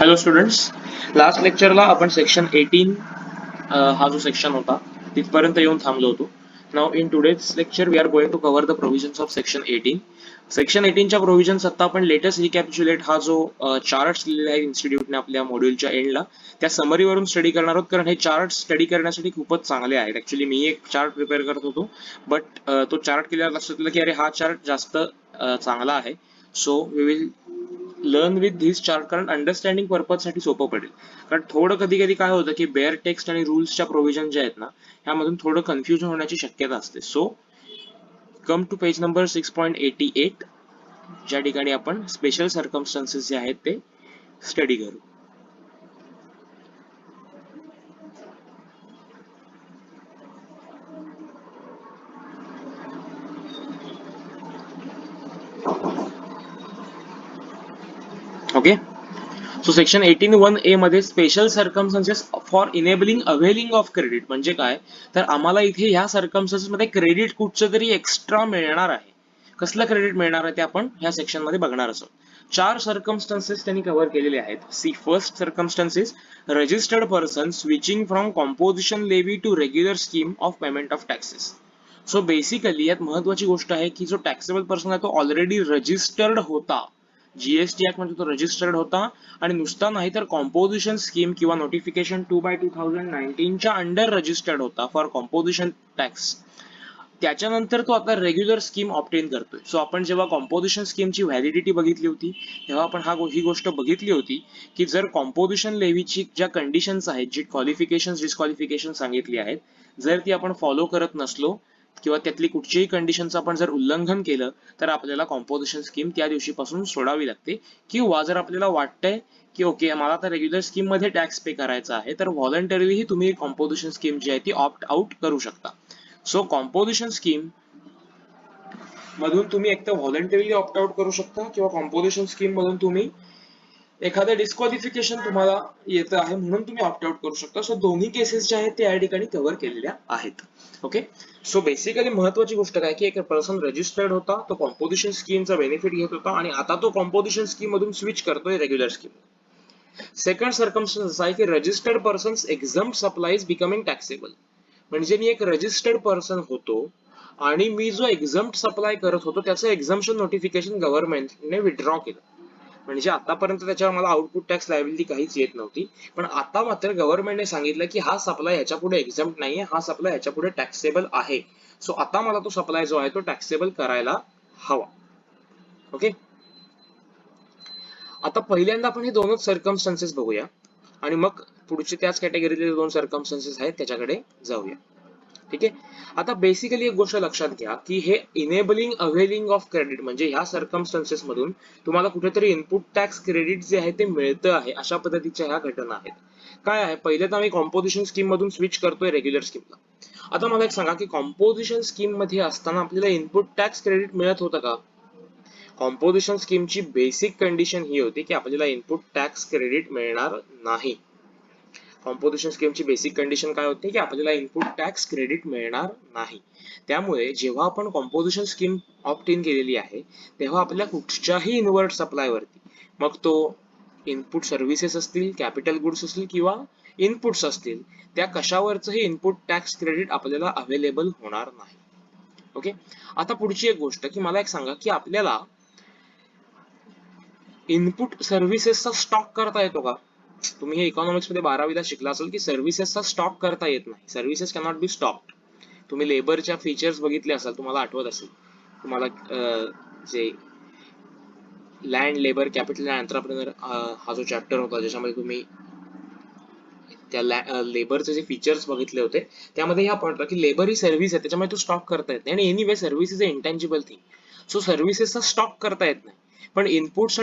Hello students, last लेक्चरला आपण section 18 हा जो सेक्शन होता तिथपर्यंत येऊन थांबलो होतो. Now in today's lecture we are going to cover the provisions of section 18. Section 18 च्या प्रोव्हिजन्स आता आपण लेटेस्ट रिकॅप्च्युलेट हा जो चार्ट्स लिहिलेला आहे इन्स्टिट्यूटने आपल्या मॉड्यूलच्या एंडला त्या समरीवरून स्टडी करणार आहोत, कारण हे चार्ट स्टडी करण्यासाठी खूपच चांगले आहेत. ऍक्च्युली मी एक चार्ट प्रिपेअर करत होतो, बट तो चार्ट केल्यावर लक्षात आलं की अरे हा चार्ट जास्त चांगला आहे. So we will learn with this chart, कारण अंडरस्टँडिंग पर्पज साठी सोपं पडेल. कारण थोडं कधी कधी काय होतं की बेअर टेक्स्ट आणि रूल्सच्या प्रोव्हिजन जे आहेत ना, ह्यामधून थोडं कन्फ्युजन होण्याची शक्यता असते. So come to page number 6.88, ज्या ठिकाणी आपण स्पेशल सर्कमस्टन्सेस जे आहेत ते स्टडी करू. ओके, सो सेक्शन 18(1)(a) मध्ये special circumstances for enabling availing of credit म्हणजे काय, तर आम्हाला इथे ह्या सर्कमस्टन्सेस मध्ये क्रेडिट कुठचं तरी एक्स्ट्रा मिळणार आहे. कसलं क्रेडिट मिळणार आहे ते आपण ह्या सेक्शन मध्ये बघणार आहोत. 4 सर्कमस्टन्सेस त्यांनी कव्हर केलेले आहेत. See first circumstances, registered person switching from composition levy to regular scheme of payment of taxes. So basically यात महत्वाची गोष्ट आहे की जो टॅक्सेबल पर्सन आहे तो ऑलरेडी रजिस्टर्ड होता, जीएसटी ऍक्ट मध्ये तो रजिस्टर्ड होता, आणि नुसता नाही तर कॉम्पोजिशन स्कीम किंवा नोटिफिकेशन 2/2019 च्या अंडर रजिस्टर्ड होता फॉर कॉम्पोजिशन टॅक्स. त्याच्यानंतर तो आता रेग्युलर स्कीम ऑप्टेन करतोय. सो आपण जेव्हा कॉम्पोजिशन स्कीमची व्हॅलिडिटी बघितली होती तेव्हा आपण ही गोष्ट बघितली होती की जर कॉम्पोजिशन लेव्हीची ज्या कंडिशन्स आहेत, जी क्वालिफिकेशन डिस्क्वालिफिकेशन सांगितली आहेत, जर ती आपण फॉलो करत नसलो किंवा त्यातली कुठच्याही कंडिशनचं आपण जर उल्लंघन केलं तर आपल्याला कॉम्पोजिशन स्कीम त्या दिवशीपासून सोडावी लागते. किंवा जर आपल्याला वाटतंय की ओके मला आता रेग्युलर स्कीम मध्ये टॅक्स पे करायचा आहे, तर व्हॉलंटरीली तुम्ही कॉम्पोजिशन स्कीम जी आहे ती ऑप्ट आउट करू शकता. सो कॉम्पोजिशन स्कीम मधून तुम्ही एक तर व्हॉलंटरीली ऑप्ट आउट करू शकता किंवा कॉम्पोजिशन स्कीम मधून तुम्ही एखादं डिस्क्वालिफिकेशन तुम्हाला येतं आहे म्हणून तुम्ही ऑप्ट आउट करू शकता. सो दोन्ही केसेस ज्या आहेत ते या ठिकाणी कव्हर केलेल्या आहेत. ओके, सो बेसिकली महत्वाची गोष्ट काय की एक पर्सन रजिस्टर्ड होता, तो कॉम्पोजिशन स्कीमचा बेनिफिट घेत होता आणि आता तो कॉम्पोजिशन स्कीम मधून स्विच करतोय रेग्युलर स्कीम. सेकंड सर्कमस्टन्स असा आहे की registered persons exempt supplies becoming taxable. म्हणजे मी एक रजिस्टर्ड पर्सन होतो आणि मी जो एक्झम्प्ट सप्लाय करत होतो त्याचं एक्झम्पशन नोटिफिकेशन गव्हर्नमेंटने विथड्रॉ केलं. म्हणजे आतापर्यंत त्याच्यावर मला आउटपुट टॅक्स लायबिलिटी काहीच येत नव्हती, पण आता मात्र गव्हर्नमेंटने सांगितलं की हा सप्लाय ह्याच्या पुढे एक्झम्प्ट नाहीये, हा सप्लाय ह्याच्या पुढे टॅक्सेबल आहे. सो आता मला तो सप्लाय जो आहे तो टॅक्सेबल करायला हवा. ओके, आता पहिल्यांदा आपण हे दोनच सर्कमस्टन्सेस बघूया आणि मग पुढचे त्याच कॅटेगरीतले दोन सर्कमस्टन्सेस आहेत त्याच्याकडे जाऊया. ठीक आहे, आता बेसिकली एक गोष्ट लक्षात घ्या की हे इनेबलिंग अवेलिंग ऑफ क्रेडिट म्हणजे ह्या सर्कमस्टन्सेस मधून तुम्हाला कुठेतरी इनपुट टॅक्स क्रेडिट जे आहे ते मिळतं आहे, अशा पद्धतीच्या ह्या घटना आहेत. काय आहे, पहिले तर आम्ही कॉम्पोजिशन स्कीम मधून स्विच करतोय रेग्युलर स्कीमला. आता मला एक सांगा की कॉम्पोजिशन स्कीम मध्ये असताना आपल्याला इनपुट टॅक्स क्रेडिट मिळत होतं का? कॉम्पोजिशन स्कीमची बेसिक कंडिशन ही होती की आपल्याला इनपुट टॅक्स क्रेडिट मिळणार नाही. कॉम्पोजिशन स्कीमची बेसिक कंडिशन काय होती की आपल्याला इनपुट टॅक्स क्रेडिट मिळणार नाही. त्यामुळे जेव्हा आपण कॉम्पोजिशन स्कीम ऑप्ट इन केलेली आहे तेव्हा आपल्या कुठच्याही इनवर्ट सप्लाय वरती, मग तो इनपुट सर्व्हिसेस असतील, कॅपिटल गुड्स असतील किंवा इनपुट्स असतील, त्या कशावरचंही इनपुट टॅक्स क्रेडिट आपल्याला अवेलेबल होणार नाही. ओके, आता पुढची एक गोष्ट की मला एक सांगा की आपल्याला इनपुट सर्व्हिसेसचा स्टॉक करता येतो का? तुम्ही हे इकॉनॉमिक्स मध्ये 12वीला शिकला असेल की सर्व्हिसेसचा स्टॉक करता येत नाही. Services cannot be stocked. तुम्ही लेबरच्या फीचर्स बघितले असाल, तुम्हाला आठवत असेल, तुम्हाला जे land labour capital and entrepreneur हा जो चॅप्टर होता ज्याच्यामध्ये तुम्ही त्या लेबरचे जे फीचर्स बघितले होते त्यामध्ये हा पॉइंट होता की लेबर ही सर्व्हिस आहे, त्याच्यामुळे तो स्टॉक करता येत नाही. आणि anyway service is a intangible thing. So सर्व्हिसेसचा स्टॉक करता येत नाही, पण इनपुट्स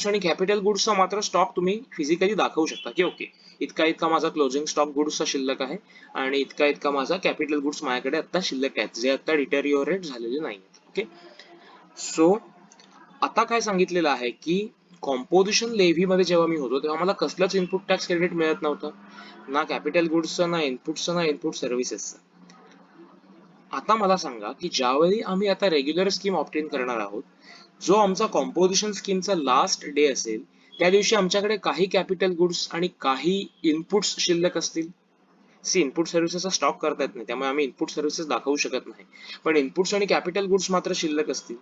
आणि कॅपिटल गुड्सचा मात्र स्टॉक तुम्ही फिजिकली दाखवू शकता की ओके इतका इतका माझा क्लोजिंग स्टॉक गुड्सचा शिल्लक आहे आणि इतका इतका माझा कॅपिटल गुड्स माझ्याकडे आता शिल्लक आहेत जे आता डिटेरिओरेट झालेले नाही. ओके, सो आता काय सांगितलेलं आहे की कॉम्पोजिशन लेव्ही मध्ये जेव्हा मी होतो तेव्हा मला कसलंच इनपुट टॅक्स क्रेडिट मिळत नव्हतं, ना कॅपिटल गुड्सचं, ना इनपुटचं, ना इनपुट सर्व्हिसेसचं. आता मला सांगा की ज्यावेळी आम्ही आता रेग्युलर स्कीम ऑप्टेन करणार आहोत, जो आमचा कॉम्पोजिशन स्कीमचा लास्ट डे असेल त्या दिवशी आमच्याकडे काही कॅपिटल गुड्स आणि काही इनपुट्स शिल्लक असतील. इनपुट सर्व्हिसेसचा स्टॉक करता येत नाही, त्यामुळे आम्ही इनपुट सर्व्हिसेस दाखवू शकत नाही, पण इनपुट्स आणि कॅपिटल गुड्स मात्र शिल्लक असतील.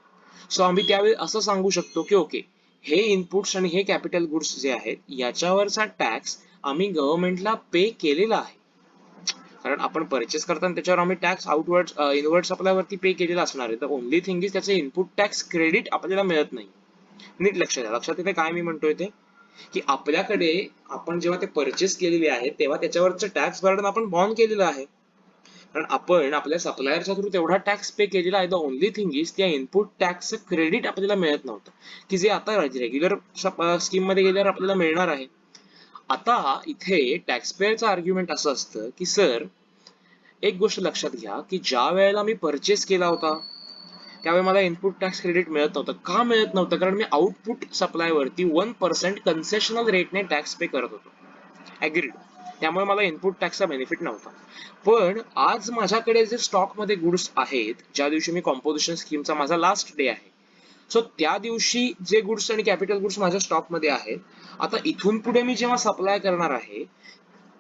सो आम्ही त्यावेळी असं सांगू शकतो की ओके, हे इनपुट्स आणि हे कॅपिटल गुड्स जे आहेत याच्यावरचा टॅक्स आम्ही गव्हर्नमेंटला पे केलेला आहे. कारण आपण परचेस करताना त्याच्यावर आम्ही टॅक्स आउटवर्ड इनवर्ड सप्लायवरती पे केलेला असणार आहे. तर ओनली थिंग इज त्याचे इनपुट टॅक्स क्रेडिट आपल्याला मिळत नाही. नीट लक्षात द्या. लक्षात येते काय मी म्हणतोय ते, की आपल्याकडे आपण जेव्हा ते परचेस केलेले आहे तेव्हा त्याच्यावरचं टॅक्स बर्डन आपण बॉर्न केलेलं आहे. कारण आपण आपल्या सप्लायरच्या थ्रू तेवढा टॅक्स पे केलेला आहे. द ओनली थिंग इज त्या इनपुट टॅक्सचं क्रेडिट आपल्याला मिळत नव्हतं, की जे आता रेग्युलर स्कीम मध्ये गेल्यावर आपल्याला मिळणार आहे. आता इथे टॅक्स पेअरचं आर्ग्युमेंट असं असतं की सर, एक गोष्ट लक्षात घ्या की ज्या वेळेला मी परचेस केला होता त्यावेळी मला इनपुट टॅक्स क्रेडिट मिळत नव्हतं. का मिळत नव्हतं? कारण मी आउटपुट सप्लायवरती 1% कन्सेशनल रेटने टॅक्स पे करत होतो. ऍग्रीड. त्यामुळे मला इनपुट टॅक्सचा बेनिफिट नव्हता. पण आज माझ्याकडे जे स्टॉक मध्ये गुड्स आहेत, ज्या दिवशी मी कॉम्पोजिशन स्कीमचा माझा लास्ट डे आहे, सो त्या दिवशी जे गुड्स आणि कॅपिटल गुड्स माझ्या स्टॉक मध्ये आहेत, आता इथून पुढे मी जेव्हा सप्लाय करणार आहे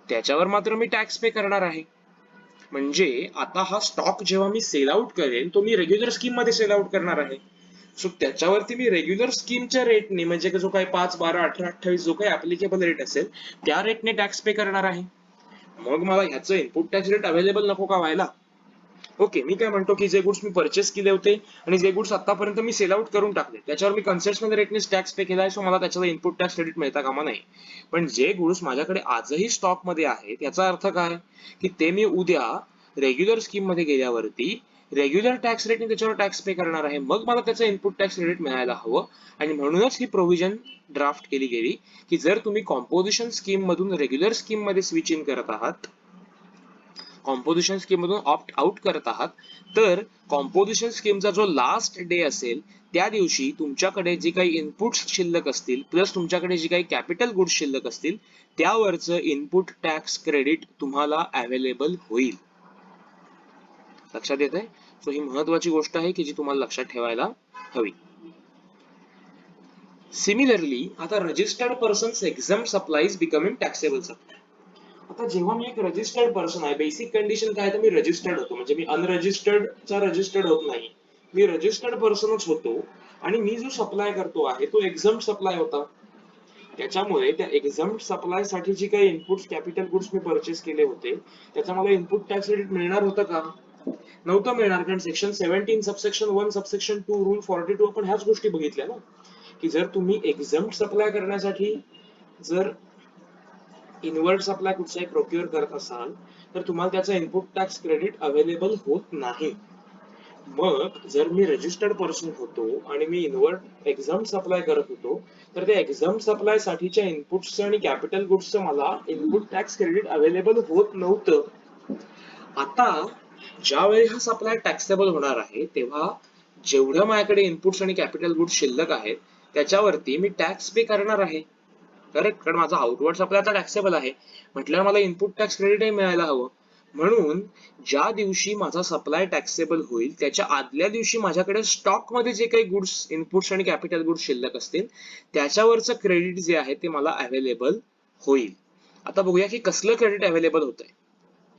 त्याच्यावर मात्र मी टॅक्स पे करणार आहे. म्हणजे आता हा स्टॉक जेव्हा मी सेल आउट करेन तो मी रेग्युलर स्कीम मध्ये सेल आउट करणार आहे. सो त्याच्यावरती मी रेग्युलर स्कीमच्या रेटने, म्हणजे जो काही 5, 12, 18, 28 जो काही ऍप्लिकेबल रेट असेल त्या रेटने टॅक्स पे करणार आहे. मग मला ह्याचं इनपुट टॅक्स रेट अवेलेबल नको का व्हायला? ओके, मी काय म्हणतो की जे गुड्स मी परचेस केले होते आणि जे गुड्स आतापर्यंत मी सेल आउट करून टाकले त्याच्यावर मी कन्सेशनल रेटने टॅक्स पे केलाय, सो मला त्याच्यावर इनपुट टॅक्स क्रेडिट मिळता कामा नाही. पण जे गुड्स माझ्याकडे आजही स्टॉक मध्ये आहेत याचा अर्थ काय, की ते मी उद्या रेग्युलर स्कीम मध्ये गेल्यावरती रेग्युलर टॅक्स रेटने त्याच्यावर टॅक्स पे करणार आहे. मग मला त्याचं इनपुट टॅक्स क्रेडिट मिळायला हवं. आणि म्हणूनच ही प्रोव्हिजन ड्राफ्ट केली गेली की जर तुम्ही कॉम्पोजिशन स्कीम मधून रेग्युलर स्कीम मध्ये स्विच इन करत आहात, कॉम्पोजिशन स्कीम मधून ऑप्ट आउट करत आहात, तर कॉम्पोजिशन स्कीमचा जो लास्ट डे असेल त्या दिवशी तुमच्याकडे जी काही इनपुट्स शिल्लक असतील प्लस तुमच्याकडे जी काही कॅपिटल गुड्स शिल्लक असतील त्यावरचं इनपुट टॅक्स क्रेडिट तुम्हाला अवेलेबल होईल. लक्षात येत आहे? सो ही महत्वाची गोष्ट आहे की जी तुम्हाला लक्षात ठेवायला हवी. सिमिलरली आता registered persons exempt supplies becoming taxable supply. आता जेव्हा मी एक रजिस्टर्ड पर्सन आहे, बेसिक कंडिशन काय, तर मी रजिस्टर्ड होतो, म्हणजे मी अनरजिस्टर्डचा रजिस्टर्ड होत नाही, मी रजिस्टर्ड पर्सनच होतो. आणि मी जो सप्लाय करतो आहे तो एक्झम्प्ट सप्लाय होता. त्याच्यामुळे त्या एक्झम्प्ट सप्लाय साठी जी काही इनपुट कॅपिटल गुड्स मी परचेस केले होते त्याचा मला इनपुट टॅक्स क्रेडिट मिळणार होतं का? नव्हतं मिळणार. कारण सेक्शन 17 सबसेक्शन 1 सबसेक्शन 2 रूल 42 आपण ह्याच गोष्टी बघितल्या ना, की जर तुम्ही एक्झम्प्ट सप्लाय करण्यासाठी जर इनवर्ड सप्लाय कुठचाही प्रोक्युअर करत असाल तर तुम्हाला त्याचा इनपुट टॅक्स क्रेडिट अवेलेबल होत नाही. मग जर मी रजिस्टर्ड पर्सन होतो आणि मी इनवर्ड एक्झाम सप्लाय करत होतो तर त्या एक्झाम सप्लाय साठीच्या इनपुट्स आणि कॅपिटल गुड्सचं मला इनपुट टॅक्स क्रेडिट अवेलेबल होत नव्हतं. आता ज्यावेळी हा सप्लाय टॅक्सेबल होणार आहे तेव्हा जेवढं माझ्याकडे इनपुट्स आणि कॅपिटल गुड्स शिल्लक आहेत त्याच्यावरती मी टॅक्स पे करणार आहे. करेक्ट? कारण माझा आउटवर्ड सप्लाय आता टॅक्सेबल आहे म्हटल्यावर मला इनपुट टॅक्स क्रेडिटही मिळायला हवं. म्हणून ज्या दिवशी माझा सप्लाय टॅक्सेबल होईल त्याच्या आदल्या दिवशी माझ्याकडे स्टॉक मध्ये जे काही गुड्स इनपुट्स आणि कॅपिटल गुड्स शिल्लक असतील त्याच्यावरचं क्रेडिट जे आहे ते मला अवेलेबल होईल. आता बघूया की कसलं क्रेडिट अवेलेबल होत आहे.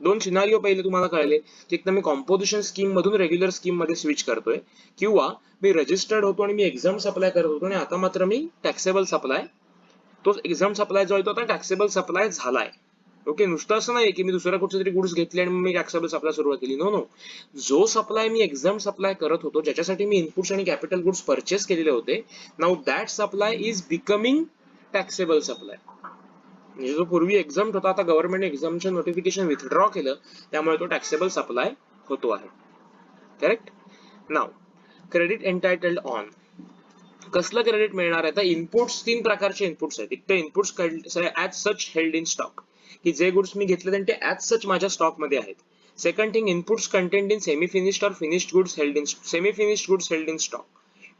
दोन सिनारिओ पहिले तुम्हाला कळले की एक तर मी कॉम्पोजिशन स्कीम मधून रेग्युलर स्कीम मध्ये स्विच करतोय, किंवा मी रजिस्टर्ड होतो आणि मी एक्झाम सप्लाय करत होतो आणि आता मात्र मी टॅक्सेबल सप्लाय, तो एक्झाम सप्लाय जो आहे तो आता टॅक्सेबल सप्लाय झालाय. ओके, नुसतं असं नाही की मी दुसऱ्या कुठचे तरी गुड्स घेतले आणि मी टॅक्सेबल सप्लाय सुरुवात केली. नो नो, जो सप्लाय मी एक्झाम सप्लाय करत होतो ज्याच्यासाठी मी इनपुट्स आणि कॅपिटल गुड्स परचेस केलेले होते, now that supply is becoming taxable supply. म्हणजे जो पूर्वी एक्झाम्प्ट होता आता गव्हर्नमेंट एक्झामचं नोटिफिकेशन विथड्रॉ केलं त्यामुळे तो टॅक्सेबल सप्लाय होतो आहे. करेक्ट? नाव क्रेडिट एंटायटल्ड ऑन. कसलं क्रेडिट मिळणार आहे? तर इनपुट्स, 3 प्रकारचे इनपुट्स आहेत. एक तर inputs as such held in stock, की जे गुड्स मी घेतले ते ऍज सच माझ्या स्टॉक मध्ये आहेत. Second thing, inputs content in semi finished or finished goods held in semi finished goods held in stock.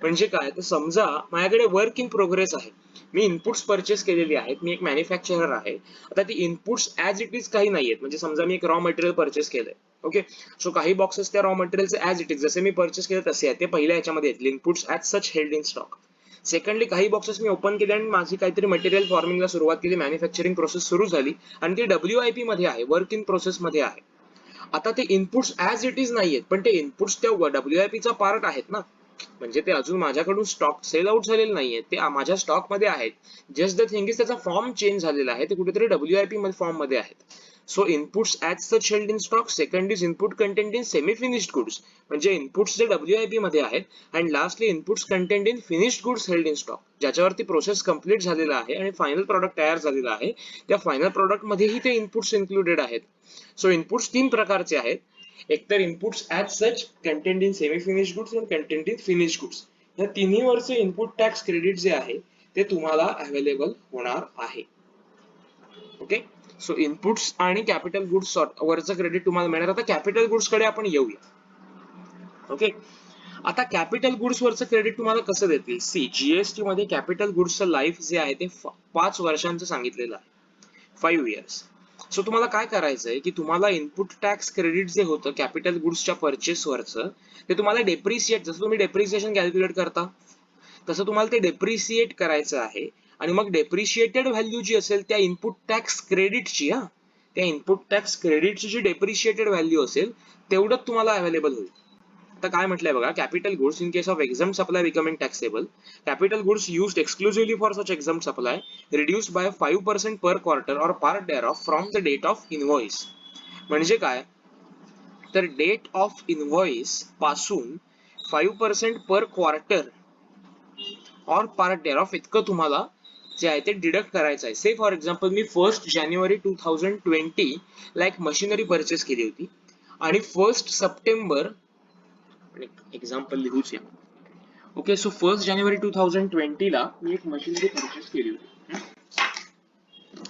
म्हणजे काय, तर समजा माझ्याकडे वर्क इन प्रोग्रेस आहे, मी इनपुट्स परचेस केलेली आहेत, मी एक मॅन्युफॅक्चरर आहे. आता ती इनपुट्स ऍज इट इज काही नाहीयेत, म्हणजे समजा मी एक रॉ मटेरियल परचेस केलंय. ओके, सो काही बॉक्सेस त्या रॉ मटेरियलचे ऍज इट इज जसे मी परचेस केले तसे आहे, ते पहिल्या ह्याच्यामध्ये येतील, inputs as such held in stock. Secondly काही बॉक्सेस मी ओपन केले आणि माझी काहीतरी मटेरियल फॉर्मिंगला सुरुवात केली, मॅन्युफॅक्चरिंग प्रोसेस सुरू झाली आणि ती WIP मध्ये आहे, वर्क इन प्रोसेस मध्ये आहे. आता ते इनपुट्स ऍज इट इज नाहीयेत, पण ते इनपुट्स त्या WIP चा पार्ट आहेत ना, म्हणजे ते अजून माझ्याकडून स्टॉक सेल आउट झालेले नाहीये, ते माझ्या स्टॉक मध्ये आहेत. जस्ट द थिंग इज त्याचा फॉर्म चेंज झालेला आहे, ते कुठेतरी WIP फॉर्म मध्ये आहेत. So inputs as such held in stock, second is input content in semi finished goods, म्हणजे इनपुट्स जे WIP मध्ये आहेत, and lastly inputs content in finished goods held in stock, ज्याच्यावरती प्रोसेस कम्प्लीट झालेला आहे आणि फायनल प्रॉडक्ट तयार झालेला आहे. त्या फायनल प्रॉडक्ट मध्येही ते इनपुट्स इन्क्लुडेड आहेत. सो इनपुट्स 3 प्रकारचे आहेत. एक तर inputs as such, content in semi finished goods आणि कंटेंट इन फिनिश्ड गुड्स. या तिन्ही वरचे इनपुट टॅक्स क्रेडिट जे आहे ते तुम्हाला अवेलेबल होणार आहे. ओके, सो इनपुट्स आणि कॅपिटल गुड्स वरचं क्रेडिट तुम्हाला मिळणार. आता कॅपिटल गुड्स कडे आपण येऊया. ओके, आता कॅपिटल गुड्स वरचं क्रेडिट तुम्हाला कसं देतील? सी, जीएसटी मध्ये कॅपिटल गुड्सचं लाईफ जे आहे ते 5 वर्षांचं सांगितलेलं आहे, 5 इयर्स. सो तुम्हाला काय करायचंय की तुम्हाला इनपुट टॅक्स क्रेडिट जे होतं कॅपिटल गुड्सच्या परचेस वरचं, ते तुम्हाला डेप्रिशिएट, जसं तुम्ही डेप्रिसिएशन कॅल्क्युलेट करता तसं तुम्हाला ते डेप्रिशिएट करायचं आहे. आणि मग डेप्रिशिएटेड व्हॅल्यू जी असेल त्या इनपुट टॅक्स क्रेडिटची, त्या इनपुट टॅक्स क्रेडिटची जी डेप्रिशिएटेड व्हॅल्यू असेल तेवढंच तुम्हाला अवेलेबल होईल. आता काय म्हटलंय बघा, capital goods in case of exempt supply becoming taxable, capital goods used exclusively for such exempt supply reduced by 5% per quarter or part thereof from the date of invoice. म्हणजे काय तर डेट ऑफ इनव्हॉइस पासून 5% per quarter or part thereof इतकं तुम्हाला जे आहे ते deduct करायचं आहे. से फॉर एक्झाम्पल मी 1 जानेवारी 2020 ला एक मशिनरी परचेस केली होती आणि 1 सप्टेंबर, एक्झाम्पल लिहूच या. ओके, सो 1 जानेवारी 2020 ला मी एक मशिनरी परचेस केली होती.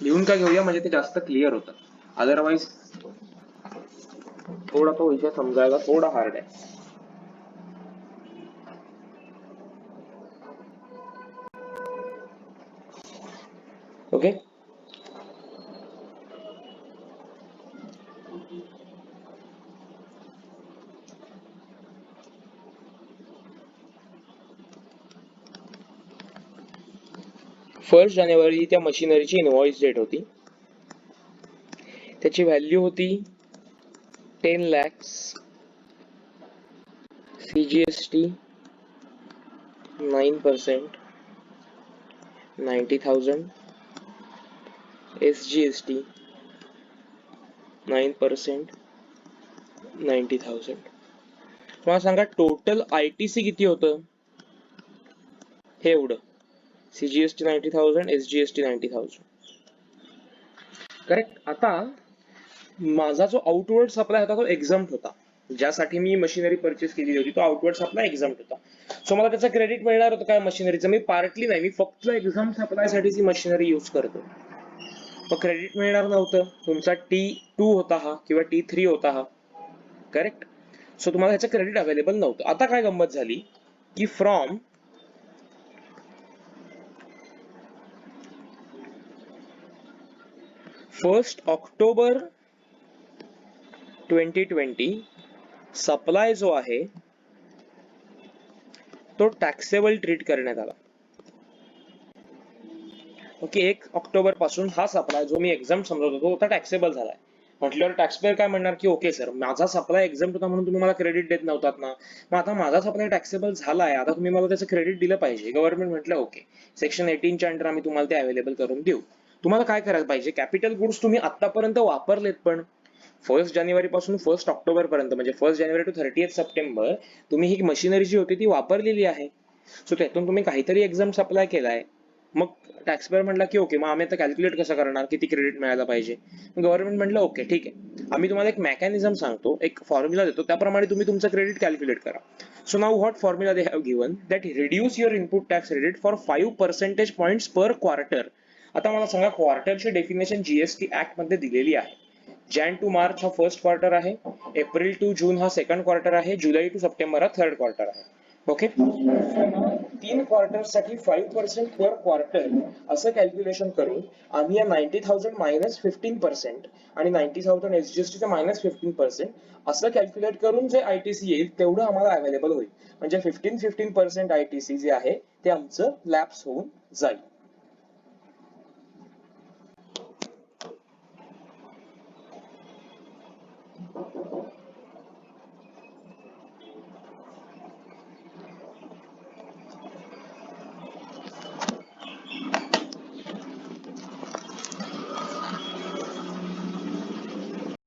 लिहून का घेऊया म्हणजे ते जास्त क्लिअर होतं, अदरवाइज थोडा तो विषय समजायला थोडा हार्ड आहे. ओके, 1 जानेवारी त्या मशिनरीची इनव्हॉइस डेट होती. त्याची व्हॅल्यू होती 10 lakhs, CGST 9%, 90,000, SGST 9%, 90,000. तुम्हाला सांगा टोटल ITC किती होतं? हे एवढं, CGST 90,000, SGST 90,000. करेक्ट. आता माझा जो आउटवर्ड सप्लाय होता तो एक्झम्प्ट होता, ज्यासाठी मी मशिनरी परचेस केली होती तो आउटवर्ड सप्लाय एक्झम्प्ट होता. सो मला त्याचं क्रेडिट मिळणार होतं काय मशिनरीचं? मी पार्टली नाही, मी फक्त एक्झाम सप्लाय साठीची मशिनरी यूज करतो, मग क्रेडिट मिळणार नव्हतं. तुमचा T2 होता हा किंवा T3 होता हा, करेक्ट. सो तुम्हाला ह्याचं क्रेडिट अवेलेबल नव्हतं. आता काय गंमत झाली की फ्रॉम 1 ऑक्टोबर 2020 सप्लाय जो आहे तो टॅक्सेबल ट्रीट करण्यात आला. ओके, 1 ऑक्टोबर पासून हा सप्लाय जो मी एक्झाम समजत होतो आता टॅक्सेबल झालाय. म्हटल्यावर टॅक्सपेयर काय म्हणणार की ओके सर, माझा सप्लाय एक्झम्प्ट होता म्हणून तुम्ही मला क्रेडिट देत नव्हतात ना, मग आता माझा सप्लाय टॅक्सेबल झालाय, आता तुम्ही मला त्याचं क्रेडिट दिलं पाहिजे. गव्हर्नमेंट म्हटलं ओके, सेक्शन 18च्या अंडर आम्ही तुम्हाला ते अवेलेबल करून देऊ. तुम्हाला काय करायला पाहिजे, कॅपिटल गुड्स तुम्ही आतापर्यंत वापरलेत, पण 1 जानेवारी पासून 1 ऑक्टोबर पर्यंत म्हणजे 1 जानेवारी टू 30 सप्टेंबर तुम्ही ही मशिनरी जी होती ती वापरलेली आहे. सो त्यातून तुम्ही काहीतरी एक्झाम सप्लाय केलाय. मग टॅक्सपेयर म्हटलं की ओके, मग आम्ही आता कॅल्क्युलेट कसं करणार, किती क्रेडिट मिळायला पाहिजे. गव्हर्नमेंट म्हटलं ओके ठीक आहे, आम्ही तुम्हाला एक मेकॅनिझम सांगतो, एक फॉर्म्युला देतो, त्याप्रमाणे तुम्ही तुमचं क्रेडिट कॅल्क्युलेट करा. So now what formula they have given, that reduce your input tax credit for 5% points per quarter. आता मला सांगा, क्वार्टरची डेफिनेशन जीएसटी ऍक्ट मध्ये दिलेली आहे. जॅन टू मार्च हा 1st क्वार्टर आहे, एप्रिल टू जून हा 2nd क्वार्टर आहे, जुलै टू सप्टेंबर हा 3rd क्वार्टर आहे. ओके, 3 क्वार्टरसाठी 5% पर क्वार्टर असं कॅल्क्युलेशन करून आम्ही या 90,000 मायनस 15% आणि 90,000 एसजीएसटीचं मायनस 15% असं कॅल्क्युलेट करून जे आयटीसी येईल तेवढं आम्हाला अवेलेबल होईल. म्हणजे 15% आयटीसी जे आहे ते आमचं लॅप्स होऊन जाईल.